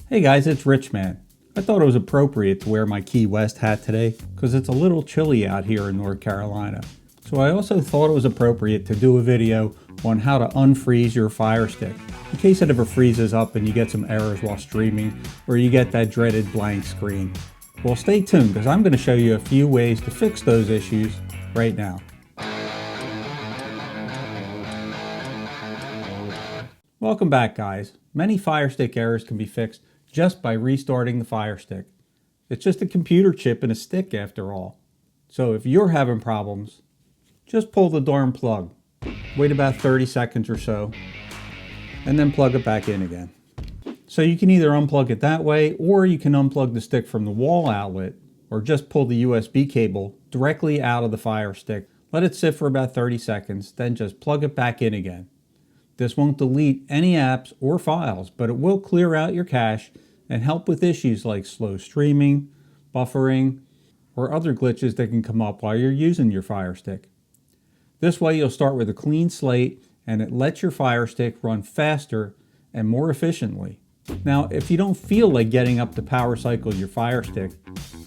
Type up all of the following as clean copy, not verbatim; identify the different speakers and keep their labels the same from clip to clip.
Speaker 1: Hey guys, it's Richman. I thought it was appropriate to wear my Key West hat today because it's a little chilly out here in North Carolina. So I also thought it was appropriate to do a video on how to unfreeze your Fire Stick in case it ever freezes up and you get some errors while streaming or you get that dreaded blank screen. Well, stay tuned because I'm going to show you a few ways to fix those issues right now. Welcome back, guys. Many Fire Stick errors can be fixed just by restarting the Fire Stick. It's just a computer chip and a stick after all. So if you're having problems, just pull the darn plug. Wait about 30 seconds or so, and then plug it back in again. So you can either unplug it that way, or you can unplug the stick from the wall outlet, or just pull the USB cable directly out of the Fire Stick. Let it sit for about 30 seconds, then just plug it back in again. This won't delete any apps or files, but it will clear out your cache and help with issues like slow streaming, buffering, or other glitches that can come up while you're using your Fire Stick. This way you'll start with a clean slate and it lets your Fire Stick run faster and more efficiently. Now, if you don't feel like getting up to power cycle your Fire Stick,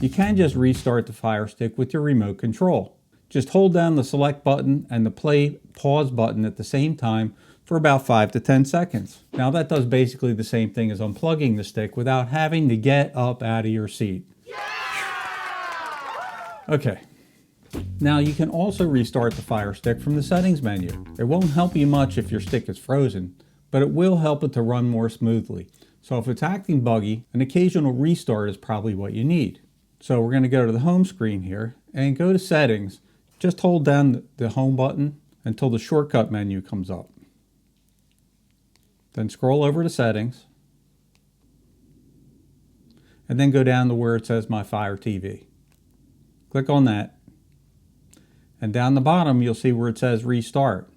Speaker 1: you can just restart the Fire Stick with your remote control. Just hold down the select button and the play pause button at the same time for about 5 to 10 seconds. Now that does basically the same thing as unplugging the stick without having to get up out of your seat. Okay. Now you can also restart the Fire Stick from the settings menu. It won't help you much if your stick is frozen, but it will help it to run more smoothly. So if it's acting buggy, an occasional restart is probably what you need. So we're going to go to the home screen here and go to settings. Just hold down the home button until the shortcut menu comes up. Then scroll over to settings and then go down to where it says My Fire TV. Click on that, and down the bottom you'll see where it says Restart.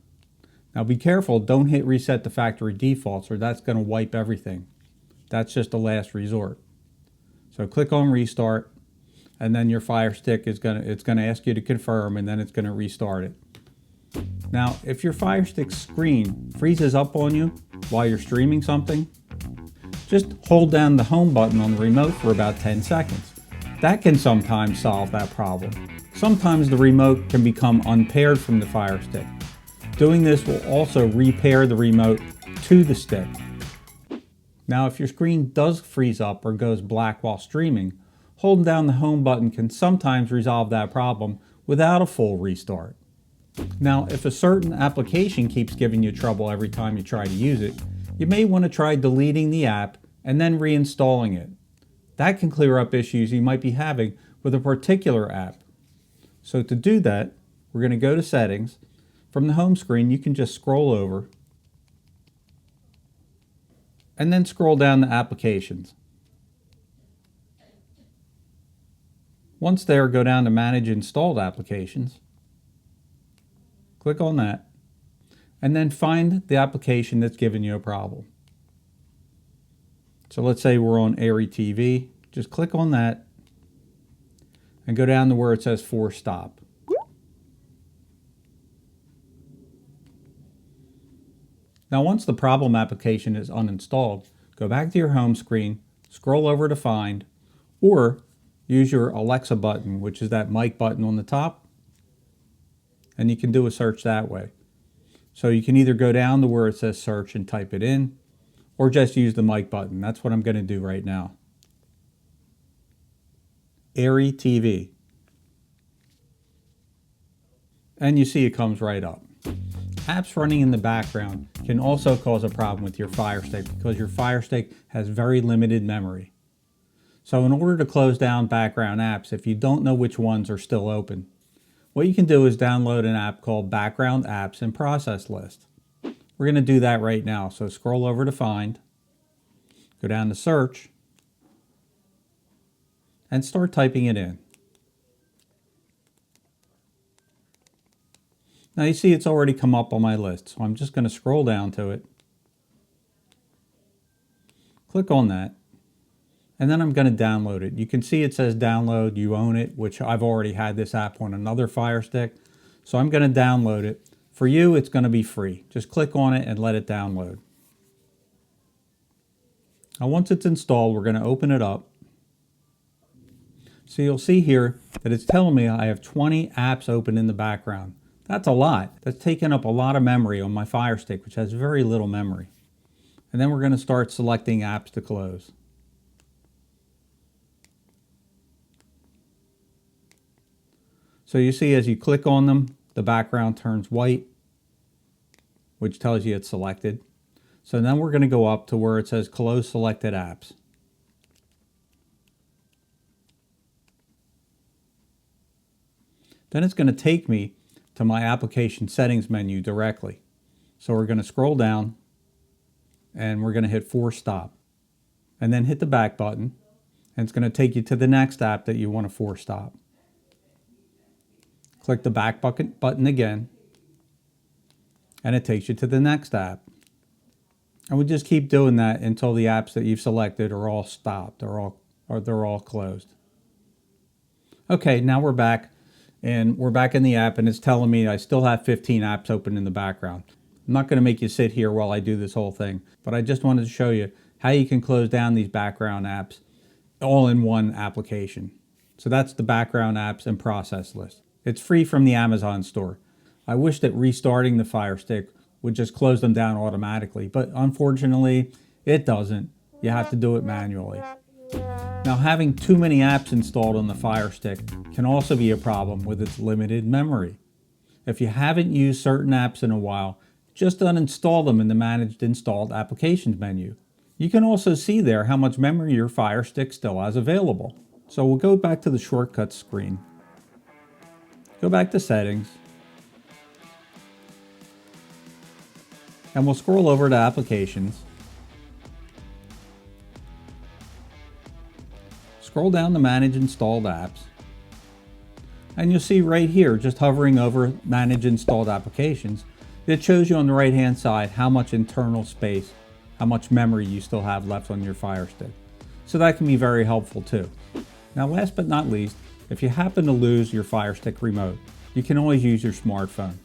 Speaker 1: Now be careful, don't hit Reset to Factory Defaults or that's going to wipe everything. That's just a last resort. So click on Restart, and then your Fire Stick is going to ask you to confirm, and then it's going to restart it. Now, if your Fire Stick screen freezes up on you while you're streaming something, just hold down the home button on the remote for about 10 seconds. That can sometimes solve that problem. Sometimes the remote can become unpaired from the Fire Stick. Doing this will also repair the remote to the stick. Now, if your screen does freeze up or goes black while streaming, holding down the home button can sometimes resolve that problem without a full restart. Now, if a certain application keeps giving you trouble every time you try to use it, you may want to try deleting the app and then reinstalling it. That can clear up issues you might be having with a particular app. So to do that, we're going to go to Settings. From the home screen, you can just scroll over and then scroll down to Applications. Once there, go down to Manage Installed Applications. Click on that, and then find the application that's giving you a problem. So let's say we're on RICHMAN'S. Just click on that and go down to where it says Force Stop. Now once the problem application is uninstalled, go back to your home screen, scroll over to Find, or use your Alexa button, which is that mic button on the top, and you can do a search that way. So you can either go down to where it says search and type it in, or just use the mic button. That's what I'm going to do right now. Airy TV. And you see it comes right up. Apps running in the background can also cause a problem with your Fire Stick because your Fire Stick has very limited memory. So in order to close down background apps, if you don't know which ones are still open, what you can do is download an app called Background Apps and Process List. We're going to do that right now. So scroll over to Find, go down to Search, and start typing it in. Now you see it's already come up on my list, so I'm just going to scroll down to it, click on that, and then I'm going to download it. You can see it says download, you own it, which I've already had this app on another Fire Stick. So I'm going to download it. For you, it's going to be free. Just click on it and let it download. Now once it's installed, we're going to open it up. So you'll see here that it's telling me I have 20 apps open in the background. That's a lot. That's taking up a lot of memory on my Fire Stick, which has very little memory. And then we're going to start selecting apps to close. So you see as you click on them, the background turns white, which tells you it's selected. So then we're going to go up to where it says Close Selected Apps. Then it's going to take me to my application settings menu directly. So we're going to scroll down and we're going to hit Force Stop. And then hit the back button and it's going to take you to the next app that you want to force stop. Click the back button again and it takes you to the next app. And we just keep doing that until the apps that you've selected are all stopped or they're all closed. Okay, now we're back. And we're back in the app and it's telling me I still have 15 apps open in the background. I'm not going to make you sit here while I do this whole thing, but I just wanted to show you how you can close down these background apps all in one application. So that's the background apps and process list. It's free from the Amazon store. I wish that restarting the Fire Stick would just close them down automatically, but unfortunately it doesn't. You have to do it manually. Now, having too many apps installed on the Fire Stick can also be a problem with its limited memory. If you haven't used certain apps in a while, just uninstall them in the Managed Installed Applications menu. You can also see there how much memory your Fire Stick still has available. So we'll go back to the shortcuts screen. Go back to Settings. And we'll scroll over to Applications. Scroll down to Manage Installed Apps. And you'll see right here, just hovering over Manage Installed Applications, it shows you on the right hand side how much internal space, how much memory you still have left on your Fire Stick. So that can be very helpful too. Now last but not least, if you happen to lose your Fire Stick remote, you can always use your smartphone.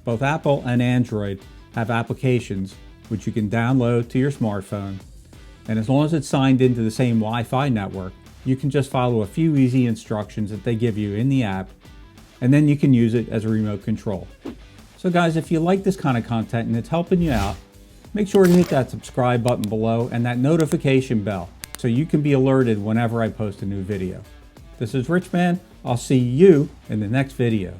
Speaker 1: Both Apple and Android have applications which you can download to your smartphone, and as long as it's signed into the same Wi-Fi network, you can just follow a few easy instructions that they give you in the app, and then you can use it as a remote control. So guys, if you like this kind of content and it's helping you out, make sure to hit that subscribe button below and that notification bell so you can be alerted whenever I post a new video. This is Richman. I'll see you in the next video.